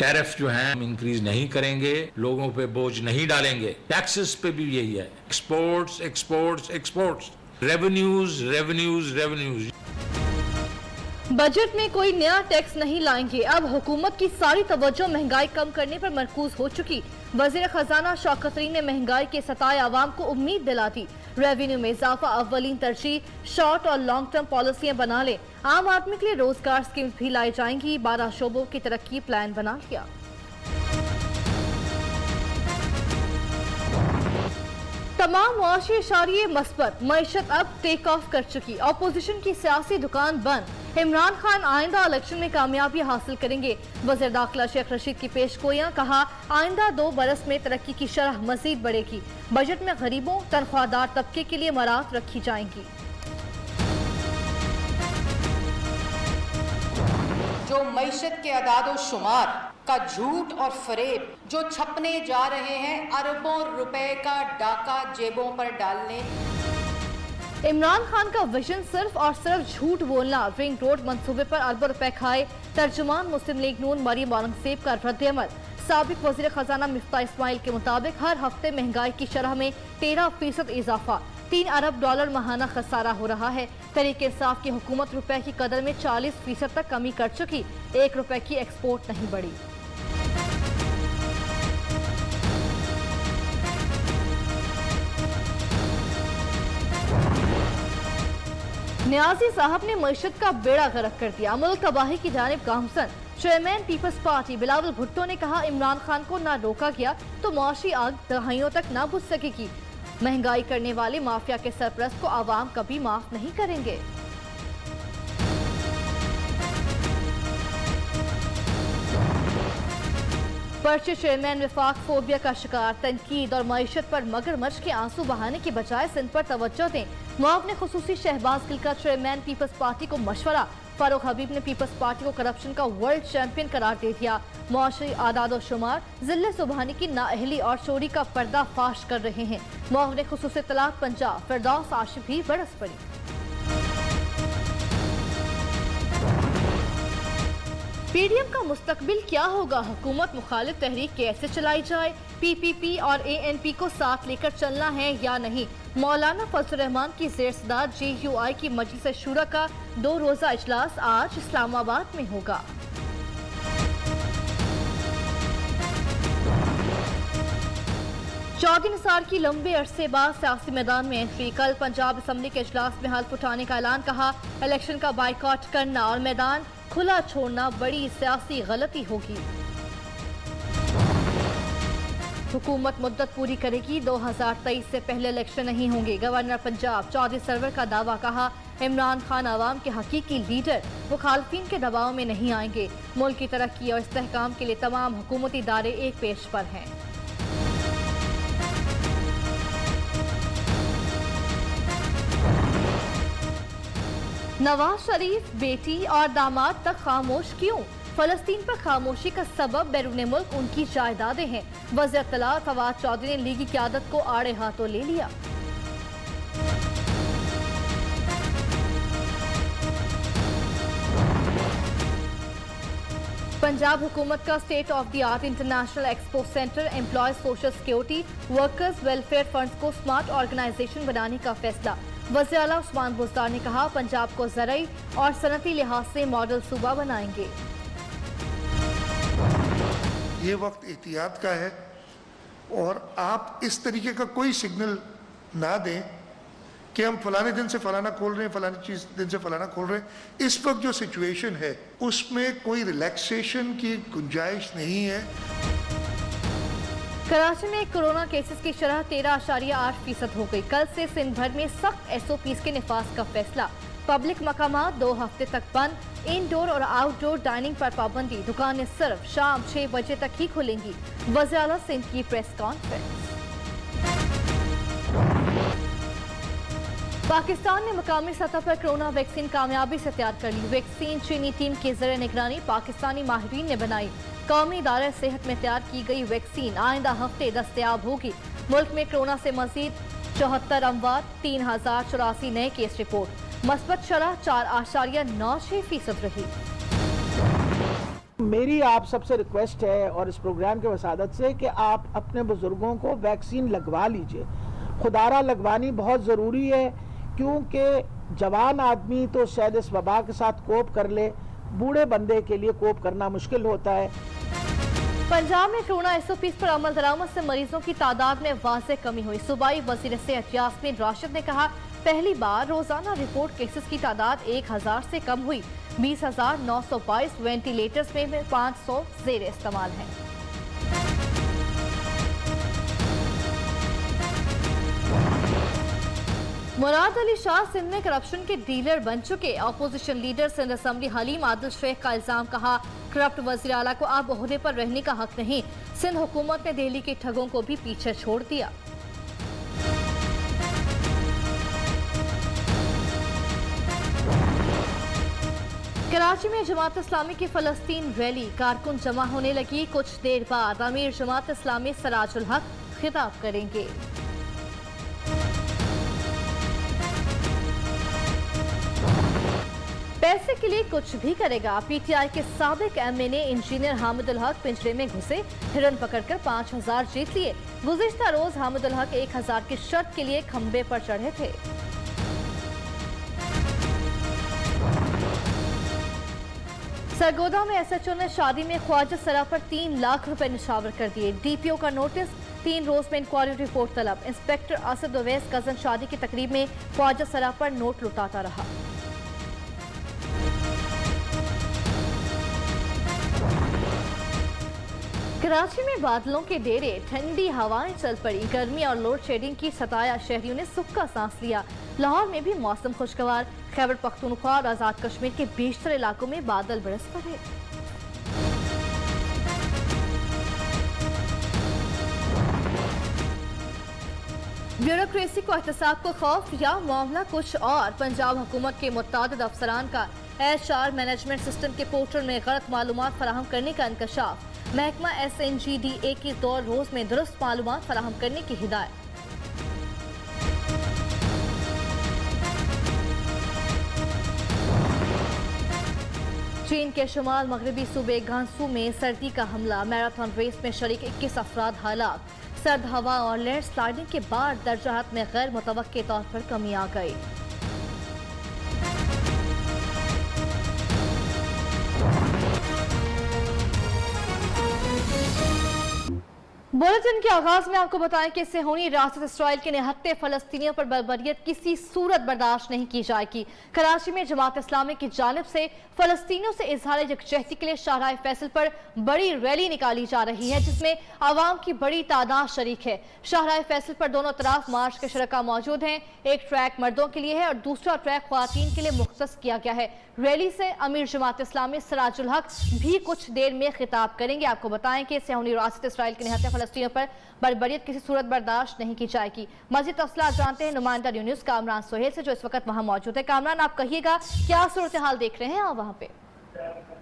Tariff जो हैं हम इंक्रीज नहीं करेंगे, लोगों पे बोझ नहीं डालेंगे। टैक्सेस पे भी यही है, exports exports exports, revenues revenues revenues. Budget में कोई नया टैक्स नहीं लाएंगे। अब हुकूमत की सारी तवज्जो महंगाई कम करने पर मरकूज हो चुकी। वजीर खजाना शौकत तरीन ने महंगाई के सताए आवाम को उम्मीद दिला दी। रेवेन्यू में इजाफा अव्वलीन तरजीह, शॉर्ट और लॉन्ग टर्म पॉलिसियां बना ले। आम आदमी के लिए रोजगार स्कीम्स भी लाई जाएंगी। 12 शोबों की तरक्की प्लान बना लिया। तमाम मुआशी इशारे मस्बत, मईशत अब टेक ऑफ कर चुकी। अपोजिशन की सियासी दुकान बंद। इमरान खान आइंदा इलेक्शन में कामयाबी हासिल करेंगे। वज़ीर दाखिला शेख रशीद की पेशगोइयां, कहा आइंदा 2 बरस में तरक्की की शरह मजीद बढ़ेगी। बजट में गरीबों तनख्वाहदार तबके के लिए मराहत रखी जाएंगी। जो मईशत के अदाद शुमार का झूठ और फरेब जो छपने जा रहे हैं, अरबों रुपए का डाका जेबों पर डालने। इमरान खान का विजन सिर्फ और सिर्फ झूठ बोलना। रिंग रोड मंसूबे पर अरबों रुपए खाए। तर्जुमान मुस्लिम लीग नून मरियम औरंगजेब का रद्द-ए-अमल। साबिक वजीर खजाना मिफ्ता इस्माइल के मुताबिक हर हफ्ते महंगाई की शरह में 13% इजाफा, $3 अरब माहाना खसारा हो रहा है। तहरीक इंसाफ की हुकूमत रुपए की कदर में 40% तक कमी कर चुकी। ₹1 की एक्सपोर्ट नहीं बढ़ी। न्याजी साहब ने मईशत का बेड़ा गर्क कर दिया। मुल्क तबाही की जानिब गामसन। Chairman People's Party Bilawal Bhutto ने कहा, इमरान खान को ना रोका गया तो मुआशी आग दहाइयों तक ना बुझ सकेगी। महंगाई करने वाले माफिया के सरपरस्त को आवाम कभी माफ नहीं करेंगे। पर्चे चेयरमैन विफाक फोबिया का शिकार। तनकीद और मईशत पर मगरमच्छ के आंसू बहाने के बजाय सिंध पर तवज्जो दें। मुआव ने खुसूसी शहबाज गिल का चेयरमैन पीपल्स पार्टी को मशवरा। फारूक हबीब ने पीपल्स पार्टी को करप्शन का वर्ल्ड चैंपियन करार दे दिया। मुआशरी आदाद और शुमार जिले सुबहानी की नाअहली और चोरी का पर्दाफाश कर रहे हैं। मुआव ने खुसूसी तलाक पंजाब फिरदौस आशिफ भी बरस पड़ी। पीडीएम का मुस्तकबिल क्या होगा? हुकूमत मुखालिफ तहरीक कैसे चलाई जाए? पीपीपी और एएनपी को साथ लेकर चलना है या नहीं? मौलाना फजल रहमान की ज़ेर सदारत जेयूआई की मजलिस शूरा का 2 रोज़ा इजलास आज इस्लामाबाद में होगा। चौधरी निसार की लंबे अरसे बाद सियासी मैदान में एंट्री। कल पंजाब असम्बली के इजलास में हल्फ उठाने का ऐलान। कहा, इलेक्शन का बाइकआउट करना और मैदान खुला छोड़ना बड़ी सियासी गलती होगी। हुकूमत मुद्दत पूरी करेगी। 2023 से पहले इलेक्शन नहीं होंगे। गवर्नर पंजाब चौधरी सरवर का दावा। कहा, इमरान खान आवाम के हकीकी लीडर, मुखालफिन के दबाव में नहीं आएंगे। मुल्क की तरक्की और इस्तेहकाम के लिए तमाम हुकूमती इदारे एक पेश पर हैं। नवाज शरीफ बेटी और दामाद तक खामोश क्यों? फलस्तीन पर खामोशी का सबब बैरून मुल्क उनकी जायदादें हैं। वज़ीर इत्तलात फवाद चौधरी ने लीगी क़यादत को आड़े हाथों ले लिया। पंजाब हुकूमत का state of the art international expo centre employees social security workers welfare funds को स्मार्ट ऑर्गेनाइजेशन बनाने का फैसला। वज़ीर आला उस्मान बुज़दार ने कहा, पंजाब को ज़रई और सनती लिहाज से मॉडल सूबा बनाएंगे। ये वक्त एहतियात का है और आप इस तरीके का कोई सिग्नल ना दें कि हम फलाने दिन से फलाना खोल रहे हैं, फलानी चीज दिन से फलाना खोल रहे हैं। इस वक्त जो सिचुएशन है उसमें कोई रिलैक्सेशन की गुंजाइश नहीं है। कराची में कोरोना केसेस की शरह 13.8% हो गई। कल से सिंध भर में सख्त SOPs के निफाज का फैसला। पब्लिक मकामात 2 हफ्ते तक बंद। इनडोर और आउटडोर डाइनिंग पर पाबंदी। दुकानें सिर्फ शाम 6 बजे तक ही खुलेंगी। वज़ीर आला सिंध की प्रेस कॉन्फ्रेंस। पाकिस्तान ने मुकामी सतह पर कोरोना वैक्सीन कामयाबी से तैयार कर ली। वैक्सीन चीनी टीम की ज़रिए निगरानी पाकिस्तानी माहिरीन ने बनाई। कौमी इदारे सेहत में तैयार की गई वैक्सीन आइंदा हफ्ते दस्तयाब होगी। मुल्क में कोरोना से मजीद 74 अमवात, 3084 नए केस रिपोर्ट। मस्बत शरह 4.96% रही। मेरी आप सबसे रिक्वेस्ट है और इस प्रोग्राम के वसादत से कि आप अपने बुजुर्गों को वैक्सीन लगवा लीजिए। खुदारा लगवानी बहुत ज़रूरी है, क्योंकि जवान आदमी तो शायद इस वबा के साथ कोप कर ले, बूढ़े बंदे के लिए कोप करना मुश्किल होता है। पंजाब में कोरोना SOPs पर अमल दरामद से मरीजों की तादाद में वाज़ेह कमी हुई। सूबाई वज़ीर सेहत यास्मीन राशिद ने कहा, पहली बार रोजाना रिपोर्ट केसेस की तादाद 1000 से कम हुई। 20,922 वेंटिलेटर्स में 500 ज़ेर इस्तेमाल हैं। मुराद अली शाह सिंध में करप्शन के डीलर बन चुके। Opposition leader Sindh assembly Haleem Adil Sheikh का इल्जाम, कहा करप्ट वज़ीर आला को अब ओहदे पर रहने का हक नहीं। सिंध हुकूमत ने दिल्ली के ठगों को भी पीछे छोड़ दिया। कराची में जमात इस्लामी की फलस्तीन रैली, कारकुन जमा होने लगी। कुछ देर बाद अमीर जमात इस्लामी सराजुल हक खिताब करेंगे। पैसे के लिए कुछ भी करेगा। PTI के साबिक MNA इंजीनियर हामिदुल हक पिंजरे में घुसे, हिरन पकड़कर 5000 जीत लिए। गुज़िश्ता रोज हामिदुल हक 1000 की शर्त के लिए खंबे पर चढ़े थे। सरगोदा में SHO ने शादी में ख्वाजा सरा पर 3 लाख रुपए निशावर कर दिए। DPO का नोटिस, 3 रोज में इंक्वायरी रिपोर्ट तलब। इंस्पेक्टर असद ओवैस कजन शादी की तकरीब में ख्वाजा सरा पर नोट लुटाता रहा। कराची में बादलों के डेरे, ठंडी हवाएं चल पड़ी। गर्मी और लोड शेडिंग की सताया शहरियों ने सुख का सांस लिया। लाहौर में भी मौसम खुशगवार। खैबर पख्तूनख्वा और आजाद कश्मीर के बेशतर इलाकों में बादल बरस पड़े। ब्यूरोक्रेसी को एहतसाब को खौफ या मामला कुछ और। पंजाब हुकूमत के मुत्तादिद अफसरान का HR मैनेजमेंट सिस्टम के पोर्टल में गलत मालूमात फराहम करने का इंकशाफ। महकमा SNGDA की 2 रोज में दुरुस्त मालूमात फराहम करने की हिदायत। चीन के शुमाल मगरबी सूबे गांसू में सर्दी का हमला। मैराथन रेस में शरीक 21 अफराद हलाक। सर्द हवा और लैंड स्लाइडिंग के बाद दर्जात में गैर मुतवक्के तौर पर कमी आ गई। बुलेटिन के आगाज में आपको बताएं कि सेहूनी रियासत इसराइल के निहत्ते फलस्तीनियों पर बर्बरियत किसी सूरत बर्दाश्त नहीं की जाएगी। कराची में जमात इस्लामी की जानिब से फलस्तीनियों से इजहार यकजहती के लिए शाहराह फैसल पर बड़ी रैली निकाली जा रही है, जिसमें आवाम की बड़ी तादाद शरीक है। शाहराह फैसल पर दोनों तरफ मार्च के शरका मौजूद हैं। एक ट्रैक मर्दों के लिए है और दूसरा ट्रैक ख्वातीन के लिए मुख्तस किया गया है। रैली से अमीर जमात इस्लामी सराजुल हक भी कुछ देर में खिताब करेंगे। आपको बताएं कि सेहूनी रियासत इसराइल के निहत्ते फलस्तीनियों पर बर्बरियत किसी सूरत बर्दाश्त नहीं की जाएगी। मज़ीद तफसीलात जानते हैं नुमाइंदा न्यूज़ कामरान सोहेल से, जो इस वक्त वहां मौजूद है। कामरान, आप कहिएगा क्या सूरत हाल देख रहे हैं आप वहां पे?